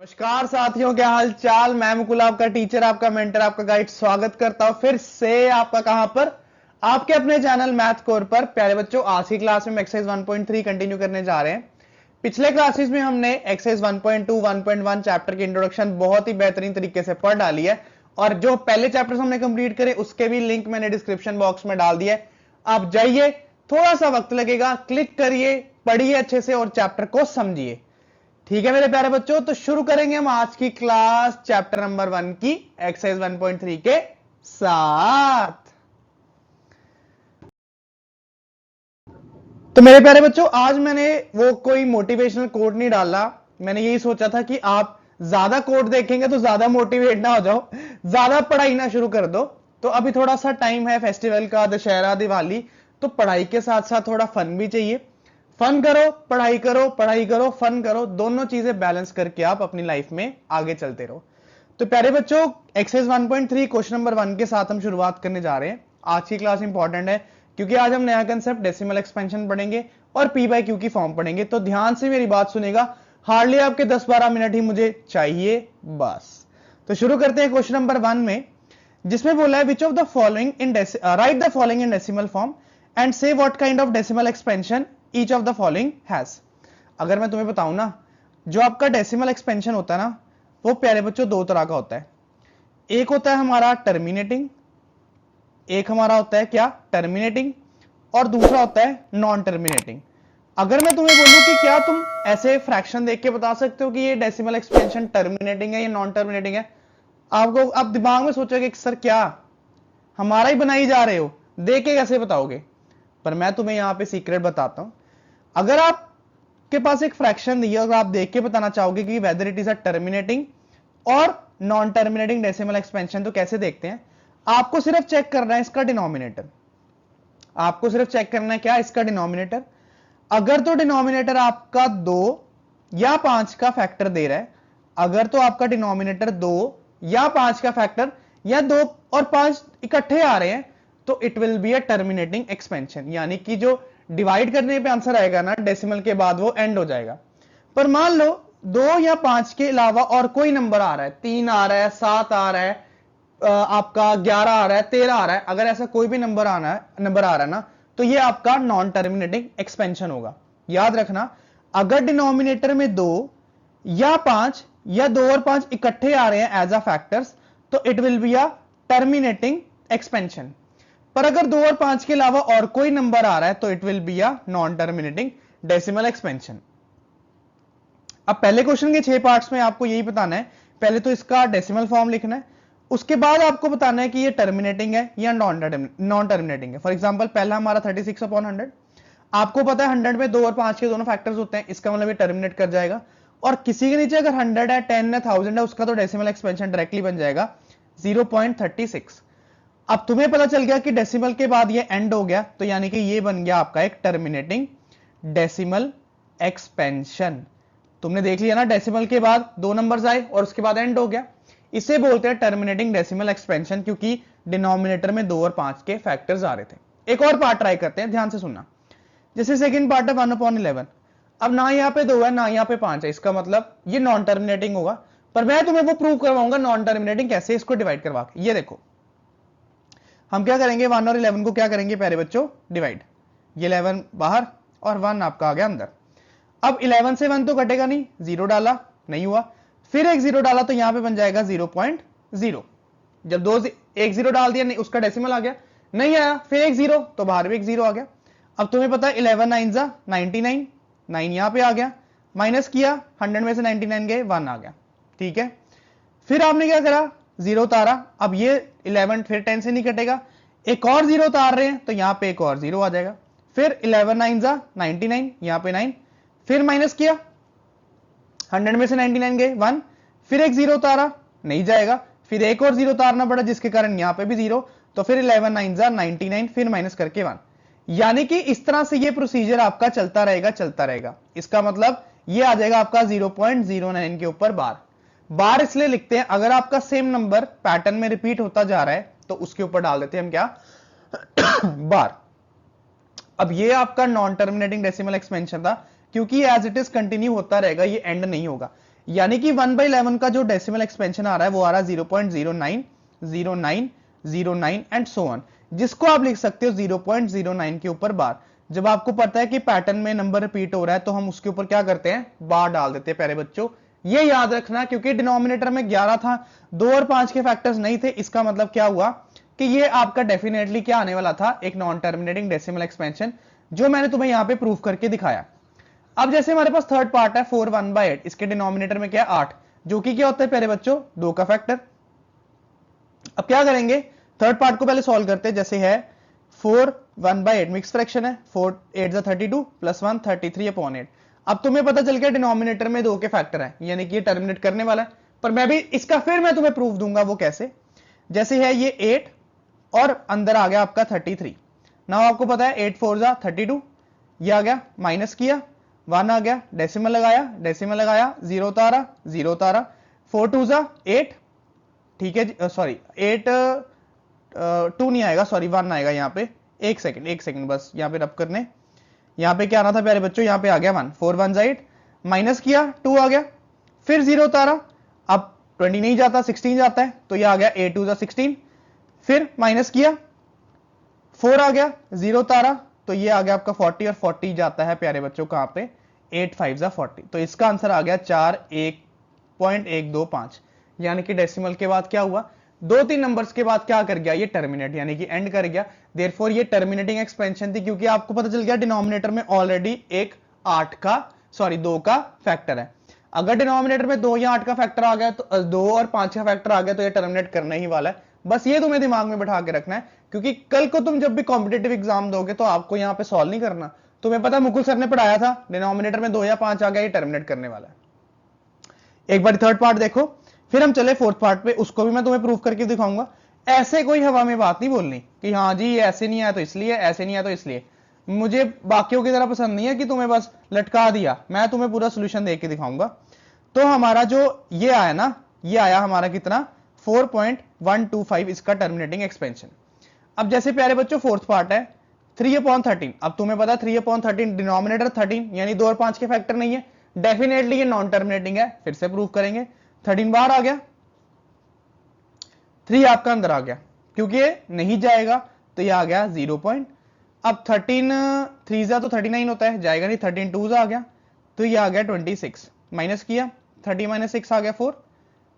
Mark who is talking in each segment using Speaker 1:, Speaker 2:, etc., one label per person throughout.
Speaker 1: नमस्कार साथियों, क्या हाल चाल। मैं मुकुल, आपका टीचर, आपका मेंटर, आपका गाइड स्वागत करता हूं फिर से आपका कहां पर, आपके अपने चैनल मैथ कोर पर। प्यारे बच्चों, आज की क्लास में एक्सरसाइज 1.3 कंटिन्यू करने जा रहे हैं। पिछले क्लासेस में हमने एक्सरसाइज 1.2 1.1 चैप्टर की इंट्रोडक्शन बहुत ही बेहतरीन तरीके से पढ़ डाली है और जो पहले चैप्टर हमने कंप्लीट करे उसके भी लिंक मैंने डिस्क्रिप्शन बॉक्स में डाल दिया है। आप जाइए, थोड़ा सा वक्त लगेगा, क्लिक करिए, पढ़िए अच्छे से और चैप्टर को समझिए। ठीक है मेरे प्यारे बच्चों, तो शुरू करेंगे हम आज की क्लास चैप्टर नंबर 1 की एक्सरसाइज 1.3 के साथ। तो मेरे प्यारे बच्चों, आज मैंने वो कोई मोटिवेशनल कोड नहीं डाला। मैंने यही सोचा था कि आप ज्यादा कोड देखेंगे तो ज्यादा मोटिवेट ना हो जाओ, ज्यादा पढ़ाई ना शुरू कर दो। तो अभी थोड़ा सा टाइम है फेस्टिवल का, दशहरा, दिवाली, तो पढ़ाई के साथ साथ थोड़ा फन भी चाहिए। फन करो, पढ़ाई करो, पढ़ाई करो, फन करो, दोनों चीजें बैलेंस करके आप अपनी लाइफ में आगे चलते रहो। तो प्यारे बच्चों, एक्सरसाइज 1.3 क्वेश्चन नंबर 1 के साथ हम शुरुआत करने जा रहे हैं। आज की क्लास इंपॉर्टेंट है क्योंकि आज हम नया कंसेप्ट डेसिमल एक्सपेंशन पढ़ेंगे और पी बाई क्यू की फॉर्म पढ़ेंगे। तो ध्यान से मेरी बात सुनेगा, हार्डली आपके 10-12 मिनट ही मुझे चाहिए बस। तो शुरू करते हैं क्वेश्चन नंबर 1 में, जिसमें बोला है which of the following in write the following in decimal form and say what kind of decimal expansion each of the following has. अगर मैं तुम्हें बताऊं ना, जो आपका डेसिमल एक्सपेंशन होता है ना, वो प्यारे बच्चों दो तरह का होता है। एक होता है हमारा टर्मिनेटिंग, एक हमारा होता है क्या, टर्मिनेटिंग, और दूसरा होता है नॉन टर्मिनेटिंग। अगर मैं तुम्हें बोलूं कि क्या तुम ऐसे फ्रैक्शन देख के बता सकते हो कि ये डेसिमल एक्सपेंशन टर्मिनेटिंग है या नॉन टर्मिनेटिंग है, आपको आप दिमाग में सोचोगे कि सर क्या हमारा ही बनाई जा रहे हो, देख के कैसे बताओगे। पर मैं तुम्हें यहां पे सीक्रेट बताता हूं। अगर आपके पास एक फ्रैक्शन दी है और आप देख के बताना चाहोगे कि whether it is a terminating और नॉन टर्मिनेटिंग डेसिमल एक्सपेंशन, तो कैसे देखते हैं। आपको सिर्फ चेक करना है इसका डिनोमिनेटर। आपको सिर्फ चेक करना है क्या, इसका डिनोमिनेटर। अगर तो डिनोमिनेटर आपका 2 या 5 का फैक्टर दे रहा है, अगर तो आपका डिनोमिनेटर 2 या 5 का फैक्टर या 2 और 5 इकट्ठे आ रहे हैं, तो it will be a terminating expansion, यानी कि जो डिवाइड करने पे आंसर आएगा ना डेसिमल के बाद, वो एंड हो जाएगा। पर मान लो 2 या 5 के अलावा और कोई नंबर आ रहा है, 3 आ रहा है, 7 आ रहा है, आपका 11 आ रहा है, 13 आ रहा है, अगर ऐसा कोई भी नंबर आ रहा है ना, तो ये आपका नॉन टर्मिनेटिंग एक्सपेंशन होगा। याद रखना, अगर डिनोमिनेटर में 2 या 5 या 2 और 5 इकट्ठे आ रहे हैं एज अ फैक्टर्स, तो it will be a terminating expansion. पर अगर 2 और 5 के अलावा और कोई नंबर आ रहा है तो it will be a non terminating decimal expansion. अब पहले क्वेश्चन के 6 पार्ट्स में आपको यही बताना है। पहले तो इसका डेसिमल फॉर्म लिखना है, उसके बाद आपको बताना है कि ये टर्मिनेटिंग है या नॉन टर्मिनेटिंग है। फॉर एग्जांपल पहला हमारा 36/100, आपको पता है 100 में 2 और 5 के दोनों फैक्टर्स होते हैं, इसका मतलब ये टर्मिनेट कर जाएगा। और किसी के नीचे अगर 100 है, 10 है, 1000 है, उसका तो डेसिमल एक्सपेंशन डायरेक्टली बन जाएगा 0.36। अब तुम्हें पता चल गया कि डेसिमल के बाद ये एंड हो गया, तो यानी कि ये बन गया आपका एक टर्मिनेटिंग डेसिमल एक्सपेंशन। तुमने देख लिया ना, डेसिमल के बाद 2 नंबर्स आए और उसके बाद एंड हो गया। इसे बोलते हैं टर्मिनेटिंग डेसिमल एक्सपेंशन, क्योंकि डिनोमिनेटर में 2 और 5 के फैक्टर्स आ रहे थे। एक और पार्ट ट्राई करते हैं, ध्यान से सुनना। जैसे सेकंड पार्ट है 1/11। अब ना यहाँ पे 2 है ना यहाँ पे 5 है, इसका मतलब ये नॉन टर्मिनेटिंग होगा। पर मैं तुम्हें वो प्रूव करवाऊंगा नॉन टर्मिनेटिंग कैसे, इसको डिवाइड करवा के। ये देखो, हम क्या करेंगे, 1 और 11 को क्या करेंगे प्यारे बच्चों, डिवाइड। ये 11 बाहर और 1 आपका आ गया अंदर। अब 11 से 1 तो कटेगा नहीं, 0 डाला, नहीं हुआ, फिर एक 0 डाला तो यहां पे बन जाएगा 0.0। जब एक 0 डाल दिया, नहीं उसका डेसिमल आ गया, नहीं आया, फिर एक 0 तो बाहर भी एक 0 आ गया। अब तुम्हें पता है 11 9 जा 99, 9 यहां पे आ गया, माइनस किया, 100 में से 99 गए, 1 आ गया। ठीक है, फिर आपने क्या करा, 0 उतारा। अब ये 11 फिर 10 से नहीं कटेगा, एक और 0 उतार रहे हैं तो यहां पे एक और 0 आ जाएगा। फिर 11 9 जा 99, यहां पे 9, फिर माइनस किया, 100 में से 99 गए, 1, फिर एक 0 उतारा, नहीं जाएगा, फिर एक और 0 उतारना पड़ा जिसके कारण यहां पे भी 0, तो फिर 11 9 जा 99, फिर माइनस करके 1। यानी कि इस तरह से ये प्रोसीजर आपका चलता रहेगा, चलता रहेगा। इसका मतलब ये आ जाएगा आपका 0.09 के ऊपर बार। बार इसलिए लिखते हैं, अगर आपका सेम नंबर पैटर्न में रिपीट होता जा रहा है तो उसके ऊपर डाल देते हैं हम क्या, बार। अब ये आपका नॉन टर्मिनेटिंग डेसिमल एक्सपेंशन था, क्योंकि एज इट इज कंटिन्यू होता रहेगा, ये एंड नहीं होगा। यानी कि 1/11 का जो डेसिमल एक्सपेंशन आ रहा है वो आ रहा है 0.09 09 09 एंड सो ऑन, जिसको आप लिख सकते हो 0.09 के ऊपर बार। जब आपको पता है कि पैटर्न में नंबर रिपीट हो रहा है तो हम उसके ऊपर क्या करते हैं, बार डाल देते हैं प्यारे बच्चों। ये याद रखना, क्योंकि डिनोमिनेटर में 11 था, 2 और 5 के फैक्टर्स नहीं थे, इसका मतलब क्या हुआ कि ये आपका डेफिनेटली क्या आने वाला था, एक नॉन टर्मिनेटिंग डेसिमल एक्सपेंशन, जो मैंने तुम्हें यहां पे प्रूव करके दिखाया। अब जैसे हमारे पास थर्ड पार्ट है 4 1/8, इसके डिनोमिनेटर में क्या है 8, जो कि क्या होता है प्यारे बच्चों 2 का फैक्टर। अब क्या करेंगे, थर्ड पार्ट को पहले सॉल्व करते हैं। जैसे है 4 1/8 मिक्स फ्रैक्शन है, 4 8 32 प्लस 1 33/8। अब तुम्हें पता चल गया डिनोमिनेटर में 2 के फैक्टर है, यानी कि ये टर्मिनेट करने वाला है। पर मैं भी इसका फिर मैं तुम्हें प्रूफ दूंगा, वो कैसे। जैसे है ये 8 और अंदर आ गया आपका 33। नाउ आपको पता है 8 4 जा 32, ये आ गया, माइनस किया 1 आ गया, डेसिमल लगाया 0 उतारा 0 उतारा, 4 2 जा 8, ठीक है, सॉरी 8 2 नहीं आएगा, सॉरी 1 आएगा यहाँ पे। एक सेकंड बस यहाँ पे रब करने, यहाँ पे क्या आना था प्यारे बच्चों, यहाँ पे आ गया 1, 4 1 8, माइनस किया 2 आ गया, फिर 0 उतारा, अब 20 नहीं जाता 16 जाता है, तो ये आ गया 8 2 16, फिर माइनस किया 4 आ गया, 0 उतारा, तो ये आ गया आपका 40, और 40 जाता है प्यारे बच्चों कहां पे, 8 5 जा 40। तो इसका आंसर आ गया 4.125। यानी कि डेसिमल के बाद क्या हुआ, 2-3 नंबर्स के बाद क्या कर गया, ये टर्मिनेट यानी कि एंड कर गया। देयरफॉर ये टर्मिनेटिंग एक्सपेंशन थी, क्योंकि आपको पता चल गया डिनोमिनेटर में ऑलरेडी एक 2 का फैक्टर है। अगर डिनोमिनेटर में 2 या 8 का फैक्टर आ गया, तो 2 और 5 का फैक्टर आ गया, तो ये टर्मिनेट करने ही वाला है। बस ये तुम्हें दिमाग में बैठा के रखना है, क्योंकि कल को तुम जब भी कॉम्पिटेटिव एग्जाम दोगे तो आपको यहां पे सॉल्व नहीं करना। तुम्हें पता मुकुल सर ने पढ़ाया था, डिनोमिनेटर में 2 या 5 आ गया, ये टर्मिनेट करने वाला है। एक बार थर्ड पार्ट देखो, फिर हम चले फोर्थ पार्ट पे, उसको भी मैं तुम्हें प्रूफ करके दिखाऊंगा। ऐसे कोई हवा में बात नहीं बोलनी कि हाँ जी ये ऐसे नहीं आया तो इसलिए, ऐसे नहीं आया तो इसलिए। मुझे बाकियों की तरह पसंद नहीं है कि तुम्हें बस लटका दिया, मैं तुम्हें पूरा सोल्यूशन देके दिखाऊंगा। तो हमारा जो ये आया ना, ये आया हमारा कितना 4.125, इसका टर्मिनेटिंग एक्सपेंशन। अब जैसे प्यारे बच्चों फोर्थ पार्ट है 3/13। अब तुम्हें पता 3/13 डिनोमिनेटर 13, यानी 2 और 5 के फैक्टर नहीं है, डेफिनेटली ये नॉन टर्मिनेटिंग है। फिर से प्रूव करेंगे, 13 बाहर आ गया, 3 आपका अंदर आ गया, क्योंकि ये नहीं जाएगा तो ये आ गया 0 पॉइंट। अब 13 3 जा तो 39 होता है, जाएगा नहीं, 13 2 आ गया, तो ये आ गया 26, माइनस किया 30 - 6 आ गया 4,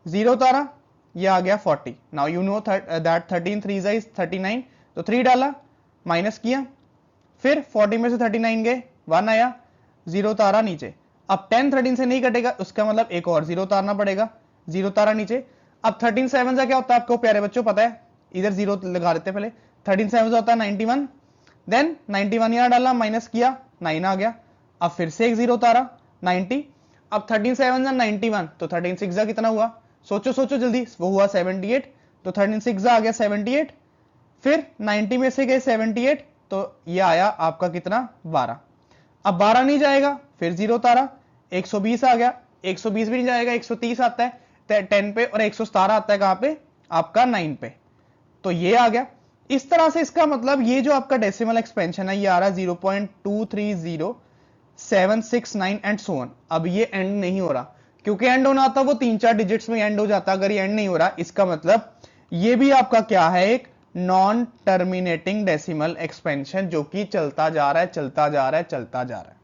Speaker 1: 0 उतारा, ये आ गया 40। नाउ यू नो दैट 13 3 जा इज 39, तो 3 डाला, माइनस किया, फिर 40 में से 39 गए, 1 आया, 0 उतारा नीचे। अब 10 13 से नहीं कटेगा, उसका मतलब एक और 0 उतारना पड़ेगा, 0 उतारा नीचे। अब 13 7 से क्या होता है आपको प्यारे बच्चों पता है, इधर 0 लगा देते पहले, 13 7 से होता है 91, देन 91 यहां डाला, माइनस किया 9 आ गया, अब फिर से एक 0 उतारा 90। अब 13 7 जा 91, तो 13 6 जा कितना हुआ, सोचो सोचो जल्दी, वो हुआ 78, तो 13 6 जा आ गया 78, फिर 90 में से गए 78, तो ये आया आपका कितना 12। अब 12 नहीं जाएगा, फिर 0 उतारा, 120 आ गया, 120 भी नहीं जाएगा, 130 आता है 10 पे, और 117 आता है कहां पे आपका 9 पे, तो ये आ गया। इस तरह से इसका मतलब ये जो आपका डेसिमल एक्सपेंशन है ये आ रहा है 0.230769 एंड सो ऑन। अब ये एंड नहीं हो रहा, क्योंकि एंड होना था वो 3-4 डिजिट्स में एंड हो जाता, अगर ये एंड नहीं हो रहा, इसका मतलब ये भी आपका क्या है, एक नॉन टर्मिनेटिंग डेसिमल एक्सपेंशन, जो कि चलता जा रहा है चलता जा रहा है चलता जा रहा है।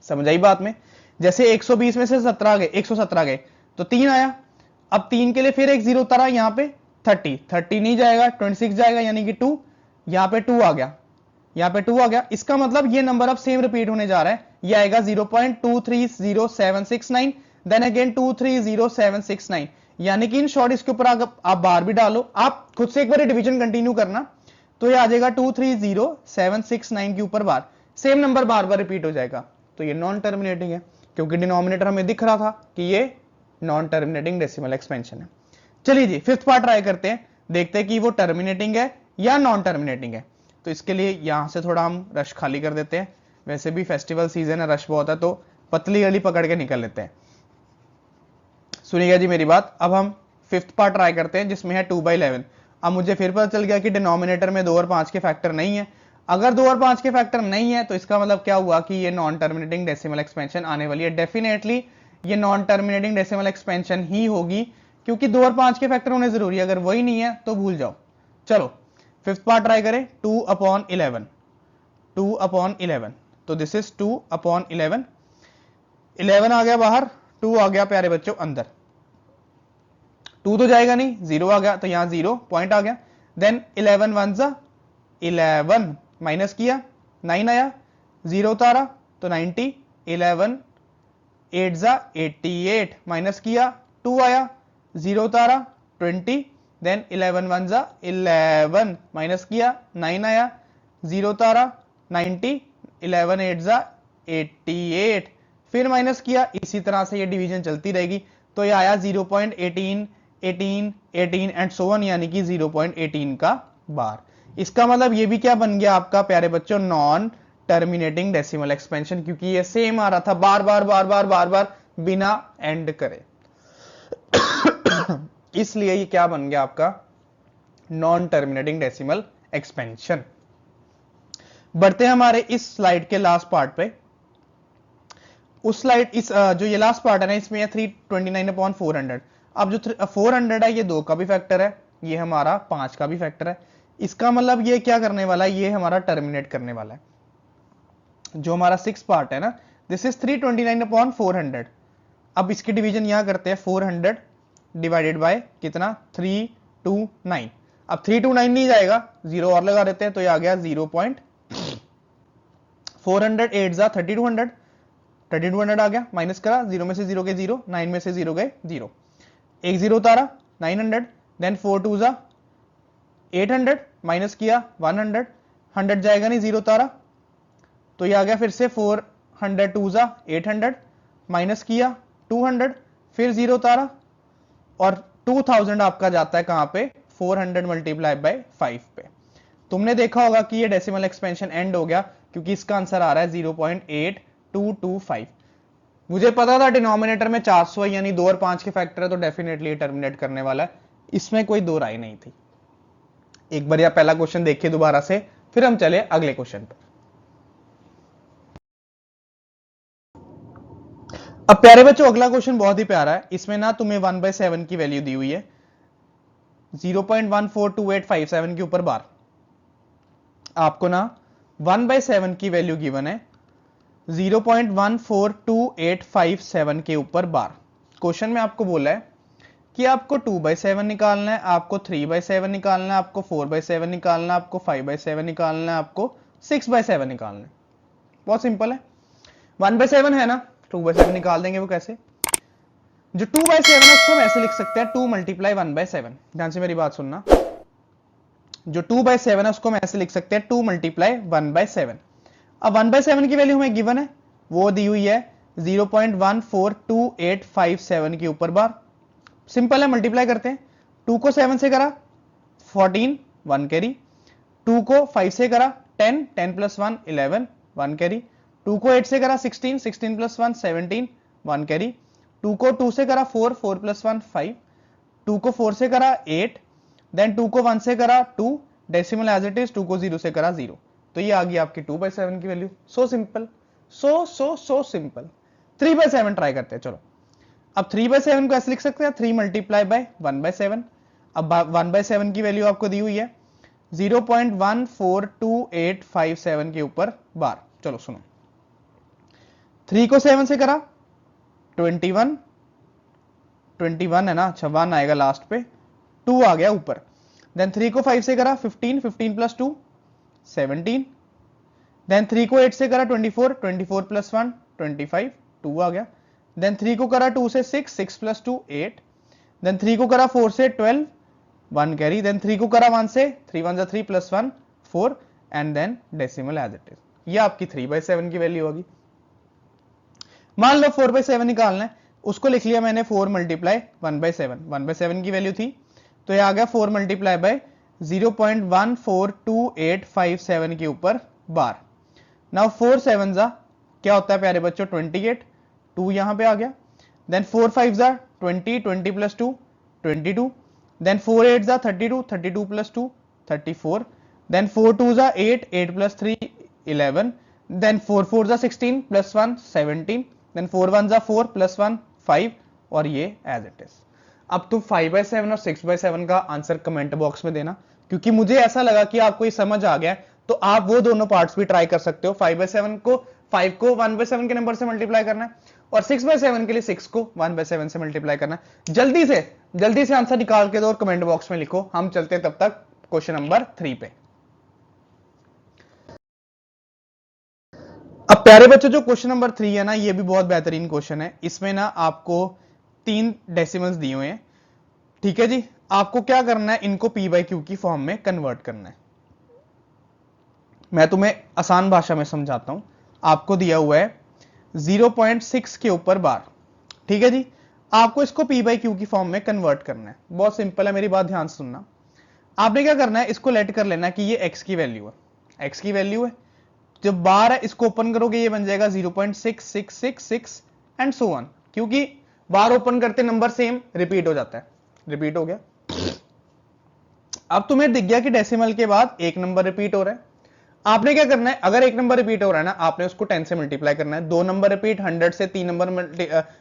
Speaker 1: समझ आई बात में। जैसे 120 में से 17 गए, 117 गए, तो 3 आया, अब 3 के लिए फिर एक 0 उतारा, यहां पे 30 नहीं जाएगा, 26 जाएगा, यानी कि 2, यहां पे 2 आ गया, यहां पे 2 आ गया। इसका मतलब ये नंबर अब सेम रिपीट होने जा रहा है, ये आएगा 0.230769, देन अगेन 230769, यानी कि इन शॉर्ट इसके ऊपर आप बार भी डालो, आप खुद से एक बार डिवीजन कंटिन्यू करना, तो ये आ जाएगा 230769 के ऊपर बार, सेम नंबर बार बार रिपीट हो जाएगा, तो ये नॉन टर्मिनेटिंग है, क्योंकि डिनोमिनेटर हमें दिख रहा था कि ये नॉन टर्मिनेटिंग डेसिमल एक्सपेंशन है। चलिए जी फिफ्थ पार्ट ट्राई करते हैं, देखते हैं कि वो टर्मिनेटिंग है या नॉन टर्मिनेटिंग है। तो इसके लिए यहां से थोड़ा हम रश खाली कर देते हैं, वैसे भी फेस्टिवल सीजन है, रश बहुत है, तो पतली गली पकड़ के निकल लेते हैं। सुनिएगा जी मेरी बात, अब हम फिफ्थ पार्ट ट्राई करते हैं जिसमें है 2/11। अब मुझे फिर पता चल गया कि डिनोमिनेटर में 2 और 5 के फैक्टर नहीं है। अगर 2 और 5 के फैक्टर नहीं है तो इसका मतलब क्या हुआ कि ये नॉन टर्मिनेटिंग डेसिमल एक्सपेंशन आने वाली है। डेफिनेटली ये नॉन टर्मिनेटिंग डेसिमल एक्सपेंशन ही होगी, क्योंकि 2 और 5 के फैक्टर होने जरूरी है, अगर वही नहीं है तो भूल जाओ। चलो फिफ्थ पार्ट ट्राई करें, 2/11, 2/11, तो दिस इज 2/11, 11 आ गया बाहर, 2 आ गया प्यारे बच्चों अंदर, 2 तो जाएगा नहीं, 0 आ गया, तो यहां 0 पॉइंट आ गया। देन 11 1 जा 11, माइनस किया 9 आया, 0 उतारा तो 90, 11 8 जा 88, माइनस किया 2 आया, 0 उतारा 20, देन 11 1 जा 11, माइनस किया 9 आया, 0 उतारा 90, 11 8 जा 88, फिर माइनस किया, इसी तरह से ये डिवीजन चलती रहेगी। तो ये आया 0.18 18 18 एंड सो ऑन, यानी कि 0.18 का बार। इसका मतलब ये भी क्या बन गया आपका प्यारे बच्चों, नॉन टर्मिनेटिंग डेसिमल एक्सपेंशन, क्योंकि ये सेम आ रहा था बार बार बार बार बार बार बिना एंड करे। इसलिए ये क्या बन गया आपका, नॉन टर्मिनेटिंग डेसिमल एक्सपेंशन। बढ़ते हैं हमारे इस स्लाइड के लास्ट पार्ट पे। उस स्लाइड इस जो ये लास्ट पार्ट है ना, इसमें 329/400। अब जो 400 है ये 2 का भी फैक्टर है, ये हमारा 5 का भी फैक्टर है। इसका मतलब ये क्या करने वाला है, ये हमारा टर्मिनेट करने वाला है। जो हमारा 6 पार्ट है ना, दिस इज 329/400। अब इसकी डिवीजन यहां करते हैं, 400 डिवाइडेड बाय कितना, 329। अब 329 नहीं जाएगा, 0 और लगा देते हैं, तो ये आ गया 0.400 8 जा 3200, 3200 आ गया, माइनस करा, 0 में से 0 गए 0, 9 में से 0 गए 0, एक 0 उतारा 900, देन 4 2 जा 800, माइनस किया 100, 100 जाएगा नहीं, 0 उतारा, तो ये आ गया फिर से 400 2 जा 800, माइनस किया 200, फिर 0 उतारा, और 2000 आपका जाता है कहां पे, 400 मल्टीप्लाई बाय 5 पे। तुमने देखा होगा कि ये डेसिमल एक्सपेंशन एंड हो गया, क्योंकि इसका आंसर आ रहा है 0.8225। मुझे पता था डिनोमिनेटर में 400 है, यानी 2 और 5 के फैक्टर है, तो डेफिनेटली टर्मिनेट करने वाला है, इसमें कोई दो राय नहीं थी। एक बार यह पहला क्वेश्चन देखिए दोबारा से, फिर हम चले अगले क्वेश्चन पर। अब प्यारे बच्चों अगला क्वेश्चन बहुत ही प्यारा है। इसमें ना तुम्हें 1/7 की वैल्यू दी हुई है, 0.142857 के ऊपर बार। आपको ना 1/7 की वैल्यू गिवन है 0.142857 के ऊपर बार। क्वेश्चन में आपको बोला है कि आपको 2/7 निकालना है, आपको 3/7 निकालना है, आपको 4/7 निकालना है, आपको 5/7 निकालना है, आपको 6/7 निकालना है। बहुत सिंपल है, 1/7 है ना, 2/7 निकाल देंगे। वो कैसे, जो 2/7 है उसको हम ऐसे लिख सकते हैं 2 × 1/7। ध्यान से मेरी बात सुनना, जो 2/7 है उसको हम ऐसे लिख सकते हैं 2 × 1/7। अब 1/7 की वैल्यू हमें गिवन है, वो दी हुई है 0.142857 के ऊपर बार। सिंपल है, मल्टीप्लाई करते हैं। 2 को 7 से करा 14, 1 कैरी। 2 को 5 से करा 10, 10 + 1 11, 1 कैरी। 2 को 8 से करा 16, 16 + 1 17, 1 कैरी। 2 को 2 से करा 4, 4 + 1 5। 2 को 4 से करा 8, देन 2 को 1 से करा 2, डेसिमल एज इट इज, 2 को 0 से करा 0। तो ये आ गई आपकी 2/7 की value. So simple, so simple. 3/7 try करते हैं। चलो अब 3/7 को ऐसे लिख सकते हैं 3 × 1/7। अब 1/7 की वैल्यू आपको दी हुई है 0.142857 के ऊपर बार। चलो सुनो, 3 को 7 से करा 21, 21 है ना, अच्छा 1 आएगा लास्ट पे, 2 आ गया ऊपर। देन 3 को 5 से करा 15, 15 + 2 17। देन 3 को 8 से करा 24, 24 + 1 25, 2 आ गया। देन 3 को करा 2 से 6, 6 + 2 8। देन 3 को करा 4 से 12, 1 कैरी। देन 3 को करा 1 से, 3 1 3 + 1 4, and then decimal as it is. ये आपकी 3/7 की वैल्यू होगी। मान लो 4/7 निकालना है, उसको लिख लिया मैंने 4 × 1/7। 1/7 की वैल्यू थी, तो ये आ गया 4 × 0.142857 के ऊपर बार। नाउ 4 7 जा क्या होता है प्यारे बच्चों, 28, 2 यहां पे आ गया। देन 4 5 जा 20, 20 + 2 22। देन 4 8 जा 32, 32 + 2 34। देन 4 2 जा 8, 8 + 3 11। देन 4 4 जा 16 + 1 17। देन 4 1 जा 4 + 1 5 और ये एज इट इज। अब तुम 5/7 और 6/7 का आंसर कमेंट बॉक्स में देना, क्योंकि मुझे ऐसा लगा कि आपको ये समझ आ गया, तो आप वो दोनों पार्ट्स भी ट्राई कर सकते हो। 5/7 को 5 को 1/7 के नंबर से मल्टीप्लाई करना है, और 6/7 के लिए 6 को 1/7 से मल्टीप्लाई करना है। जल्दी से आंसर निकाल के दो और कमेंट बॉक्स में लिखो। हम चलते हैं तब तक क्वेश्चन नंबर 3 पे। अब प्यारे बच्चों, जो क्वेश्चन नंबर 3 है ना, ये भी बहुत बेहतरीन क्वेश्चन है। इसमें ना आपको 3 डेसिमल्स दिए हुए हैं, ठीक है जी। आपको क्या करना है, इनको p/q की फॉर्म में कन्वर्ट करना है। मैं तुम्हें आसान भाषा में समझाता हूं। आपको दिया हुआ है 0.6 के ऊपर बार, ठीक है जी। आपको इसको p/q की फॉर्म में कन्वर्ट करना है। बहुत सिंपल है, मेरी बात ध्यान से सुनना। आपने क्या करना है, इसको लेट कर लेना कि ये x की वैल्यू है, x की वैल्यू है। जब बार है, इसको ओपन करोगे, ये बन जाएगा 0.6666 एंड सो ऑन, क्योंकि बार ओपन करते नंबर सेम रिपीट हो जाता है। रिपीट हो गया। अब तुम्हें दिख गया कि डेसिमल के बाद एक नंबर रिपीट हो रहा है। आपने क्या करना है, अगर एक नंबर रिपीट हो रहा है ना, आपने उसको 10 से मल्टीप्लाई करना है। 2 नंबर रिपीट 100 से, 3 नंबर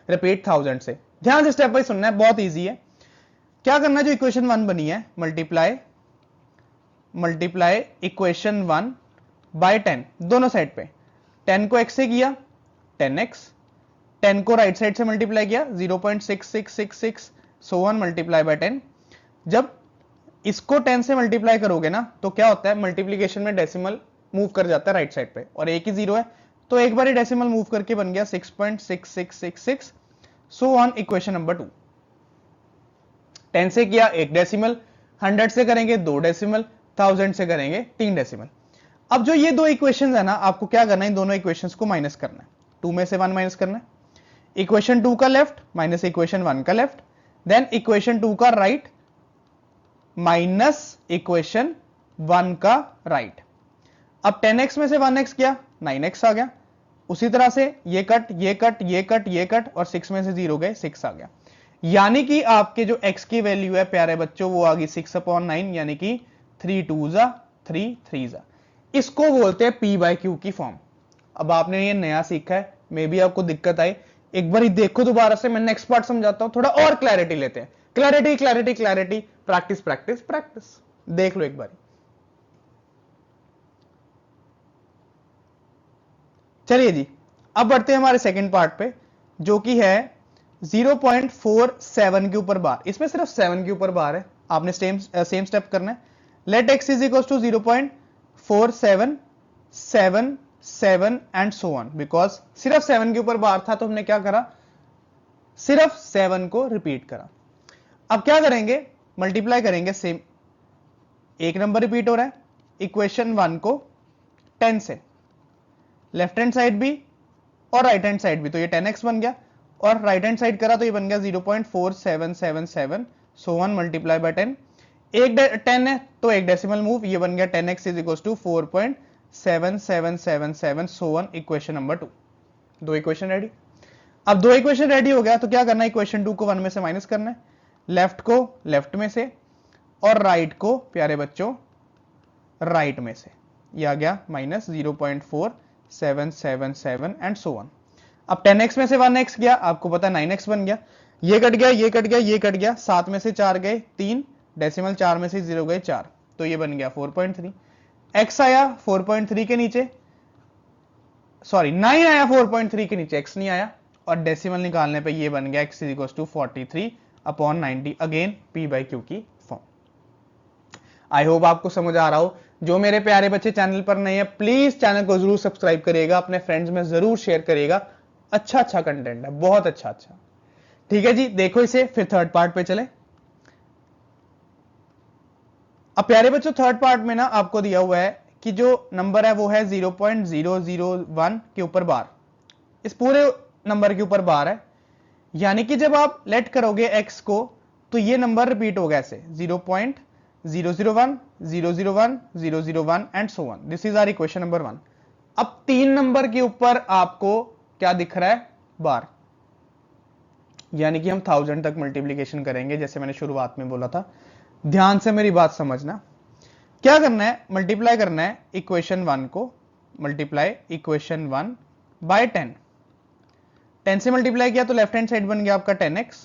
Speaker 1: रिपीट 1000 से। ध्यान से स्टेप बाय सुनना है, बहुत ईजी है। क्या करना है, जो इक्वेशन 1 बनी है, मल्टीप्लाई इक्वेशन 1 बाय 10 दोनों साइड पे। 10 को x से किया 10x, 10 को राइट साइड से मल्टीप्लाई किया 0.6666 सो ऑन मल्टीप्लाई बाय 10। जब इसको 10 से मल्टीप्लाई करोगे ना, तो क्या होता है, मल्टीप्लीकेशन में डेसिमल मूव कर जाता है राइट साइड पे, और एक ही जीरो है, तो एक बार ही डेसिमल मूव करके बन गया 6.6666 सो ऑन इक्वेशन नंबर 2। 10 से किया एक डेसिमल, 100 से करेंगे 2 डेसिमल, 1000 से करेंगे 3 डेसिमल। अब जो ये दो इक्वेशंस है ना, आपको क्या करना है, इन दोनों इक्वेशंस को माइनस करना है। 2 में से 1 माइनस करना है। इक्वेशन 2 का लेफ्ट माइनस इक्वेशन 1 का लेफ्ट, देन इक्वेशन 2 का राइट माइनस इक्वेशन 1 का राइट। अब 10x में से 1x किया 9x आ गया। उसी तरह से ये कट ये कट ये कट ये कट, और 6 में से 0 गए 6 आ गया। यानी कि आपके जो x की वैल्यू है प्यारे बच्चों, वो आ गई 6/9, यानी कि 3 2 जा 3 3 जा। इसको बोलते हैं p/q की फॉर्म। अब आपने ये नया सीखा है, मे भी आपको दिक्कत आई, एक बार देखो दोबारा से, मैं नेक्स्ट पार्ट समझाता हूं, थोड़ा और क्लैरिटी लेते हैं। Clarity clarity clarity, practice practice practice. देख लो एक बार। चलिए जी, अब बढ़ते हैं हमारे सेकंड पार्ट पे, जो कि है 0.47 के ऊपर बार। इसमें सिर्फ 7 के ऊपर बार है। आपने सेम स्टेप करना है। Let x is equal to 0.4777 and so on. Because सिर्फ 7 के ऊपर बार था, तो हमने क्या करा, सिर्फ 7 को रिपीट करा। अब क्या करेंगे, मल्टीप्लाई करेंगे सेम। एक नंबर रिपीट हो रहा है, इक्वेशन 1 को 10 से, लेफ्ट हैंड साइड भी और राइट हैंड साइड भी, तो ये 10x बन गया, और राइट हैंड साइड करा तो ये बन गया 0.4777 सो ऑन मल्टीप्लाई बाय 10। एक 10 है तो एक डेसिमल मूव, ये बन गया 10x is equal to 4.7777 so on equation number 2। दो इक्वेशन रेडी। अब दो इक्वेशन रेडी हो गया, तो क्या करना है, इक्वेशन 2 को 1 में से माइनस करना है, लेफ्ट को लेफ्ट में से, और राइट को प्यारे बच्चों राइट में से। ये आ गया माइनस 0.4777 एंड सो ऑन। अब 10x में से 1x गया, आपको पता 9x बन गया। ये कट गया ये कट गया ये कट गया, 7 में से 4 गए 3 डेसिमल, 4 में से 0 गए 4, तो ये बन गया 4.3। x आया 4.3 के नीचे, सॉरी 9 आया 4.3 के नीचे, x नहीं आया, और डेसिमल निकालने पे ये बन गया x is equal to 43/90। Again p/q की फॉर्म। आई होप आपको समझ आ रहा हो। जो मेरे प्यारे बच्चे चैनल पर नए हैं, प्लीज चैनल को जरूर सब्सक्राइब करिएगा, अपने फ्रेंड्स में जरूर शेयर करिएगा। अच्छा कंटेंट है, बहुत अच्छा। ठीक है जी, देखो इसे, फिर थर्ड पार्ट पे चले। अब प्यारे बच्चों, थर्ड पार्ट में ना आपको दिया हुआ है कि जो नंबर है वो है 0.001 के ऊपर बार। इस पूरे नंबर के ऊपर बार है, यानी कि जब आप लेट करोगे x को, तो ये नंबर रिपीट होगा ऐसे 0.001 001 001 and so on. This is our equation number 1। अब 3 नंबर के ऊपर आपको क्या दिख रहा है, बार, यानी कि हम 1000 तक मल्टीप्लीकेशन करेंगे, जैसे मैंने शुरुआत में बोला था। ध्यान से मेरी बात समझना। क्या करना है, मल्टीप्लाई करना है इक्वेशन 1 को, मल्टीप्लाई इक्वेशन 1 बाय 10। 10 से मल्टीप्लाई किया तो लेफ्ट हैंड साइड बन गया आपका 10x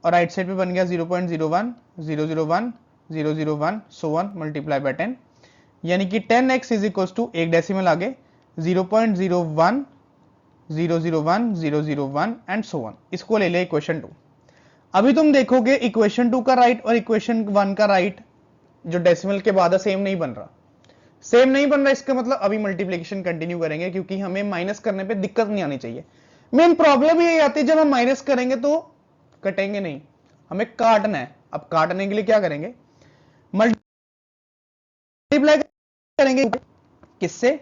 Speaker 1: और राइट साइड पे बन गया 0.01 001 001 सो ऑन मल्टीप्लाई बाय 10, यानी कि 10x इज इक्वल टू एक डेसिमल आगे 0.01 001 001 एंड सो ऑन। इसको ले लिया इक्वेशन 2। अभी तुम देखोगे इक्वेशन 2 का राइट और इक्वेशन 1 का राइट जो डेसिमल के बाद सेम नहीं बन रहा, सेम नहीं बन रहा। इसका मतलब अभी मल्टीप्लिकेशन कंटिन्यू करेंगे क्योंकि हमें माइनस करने पे दिक्कत नहीं आनी चाहिए। मेन प्रॉब्लम ये आती है जब हम माइनस करेंगे तो कटेंगे नहीं, हमें काटना है। अब काटने के लिए क्या करेंगे, मल्टीप्लाई करेंगे किससे,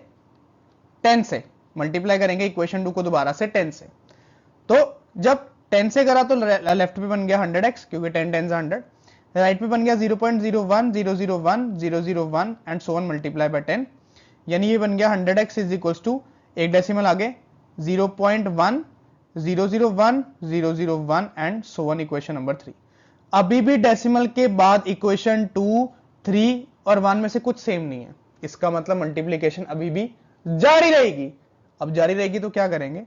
Speaker 1: 10 से मल्टीप्लाई करेंगे इक्वेशन 2 को दोबारा से 10 से। तो जब 10 से करा तो लेफ्ट पे बन गया 100x क्योंकि 10 10 100, राइट पे बन गया 0.01 001 001 and so on multiply by 10, यानी ये बन गया 100x इज इक्वल्स टू एक डेसिमल आगे 0.1 001 001 and so on equation number 3। अभी भी डेसिमल के बाद इक्वेशन 2 3 और 1 में से कुछ सेम नहीं है, इसका मतलब मल्टीप्लिकेशन अभी भी जारी रहेगी। अब जारी रहेगी तो क्या करेंगे,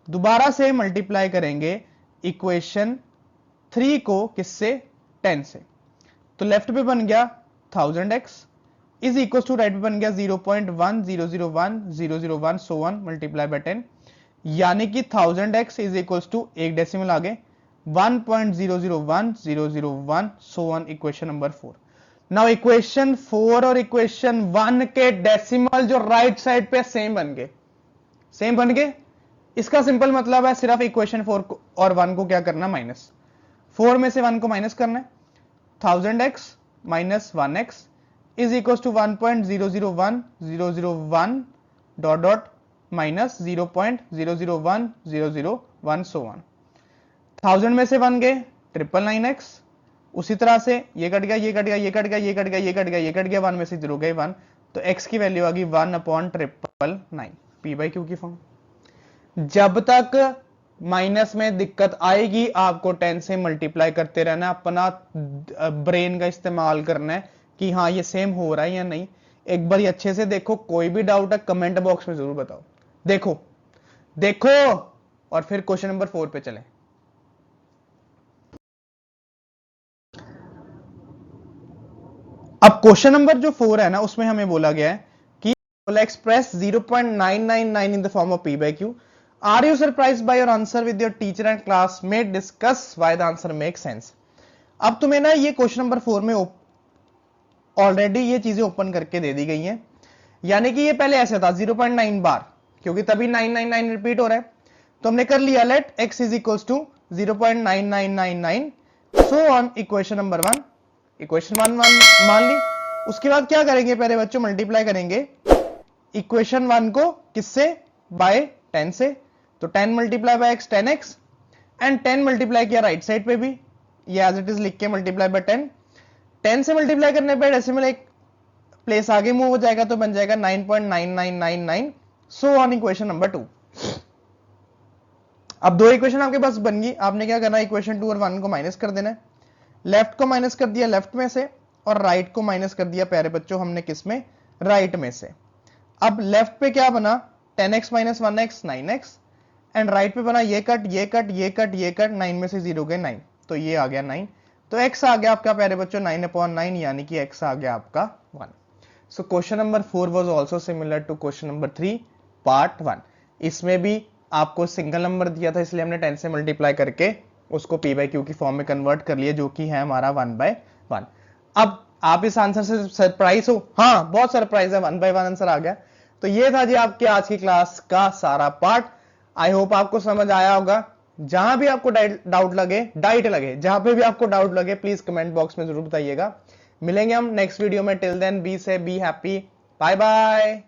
Speaker 1: दोबारा से मल्टीप्लाई करेंगे इक्वेशन 3 को किससे, 10 से। तो लेफ्ट पे बन गया 1000x is equal to right पे बन गया 0.1 001 001 सो ऑन मल्टीप्लाई बाय 10, यानी कि 1000x इज इक्वल टू एक डेसिमल आगे 1.001 001 so on equation number 4। Now equation 4 और इक्वेशन 1 के डेसिमल जो राइट साइड पे सेम बन गए, सेम बन गए। इसका सिंपल मतलब है सिर्फ इक्वेशन 4 और 1 को क्या करना, माइनस। 4 में से 1 को माइनस करना है, 1000x minus 1x is equal to 1.001 001 dot dot minus 0.001 001 so on. 1000 में से 1 गए 999x, उसी तरह से ये कट गया ये कट गया ये कट गया ये कट गया ये कट गया ये कट गया, 1 में से 0 गए 1, तो x की वैल्यू आ गई 1/999 p बाई क्यू की फॉर्म। जब तक माइनस में दिक्कत आएगी आपको 10 से मल्टीप्लाई करते रहना, अपना ब्रेन का इस्तेमाल करना है कि हाँ ये सेम हो रहा है या नहीं। एक बार अच्छे से देखो, कोई भी डाउट है कमेंट बॉक्स में जरूर बताओ। देखो देखो और फिर क्वेश्चन नंबर 4 पे चलें। अब क्वेश्चन नंबर जो 4 है ना, उसमें हमें बोला गया है कि express 0.999 in the form of p by q। Are you surprised by your answer with your teacher and classmate? Discuss why the answer makes sense। अब तुम्हें ना ये क्वेश्चन नंबर 4 में ऑलरेडी ये चीजें ओपन करके दे दी गई हैं, यानी कि ये पहले ऐसे था 0.9 बार, क्योंकि तभी 999 रिपीट हो रहा है। तो हमने कर लिया let x is equal to 0.9999 so on equation number 1, equation 1 मान ली। उसके बाद क्या करेंगे पहले बच्चों, मल्टीप्लाई करेंगे इक्वेशन 1 को किससे, बाय 10 से। तो 10 multiply by x 10x and 10 multiply किया राइट साइड पे भी, ये एज इट इज लिख के मल्टीप्लाई बाय 10। 10 से मल्टीप्लाई करने पे डेसिमल एक प्लेस आगे मूव हो जाएगा तो बन जाएगा 9.9999 सो ऑन इक्वेशन नंबर 2। अब दो इक्वेशन आपके पास बन गई, आपने क्या करना है, इक्वेशन 2 और 1 को माइनस कर देना है। लेफ्ट को माइनस कर दिया लेफ्ट में से और राइट को माइनस कर दिया प्यारे बच्चों हमने किस में, राइट में से। अब लेफ्ट पे क्या बना, 10x minus 1x 9x and right पे बना ये कट ये कट ये कट ये कट, 9 में से 0 गए 9, तो ये आ गया 9। तो x आ गया आपका प्यारे बच्चों 9/9, यानी कि x आ गया आपका 1। So question number 4 was also similar to question number 3 part 1। इसमें भी आपको सिंगल नंबर दिया था, इसलिए हमने 10 से मल्टीप्लाई करके उसको p by q की फॉर्म में कन्वर्ट कर लिया, जो कि है हमारा 1/1। अब आप इस आंसर से सरप्राइज हो, हाँ बहुत सरप्राइज है, 1/1 आंसर आ गया। तो ये था जी आपके आज की क्लास का सारा पार्ट। आई होप आपको समझ आया होगा। जहां भी आपको डाउट लगे, जहां पे भी आपको डाउट लगे प्लीज कमेंट बॉक्स में जरूर बताइएगा। मिलेंगे हम नेक्स्ट वीडियो में। Till then be happy, bye bye.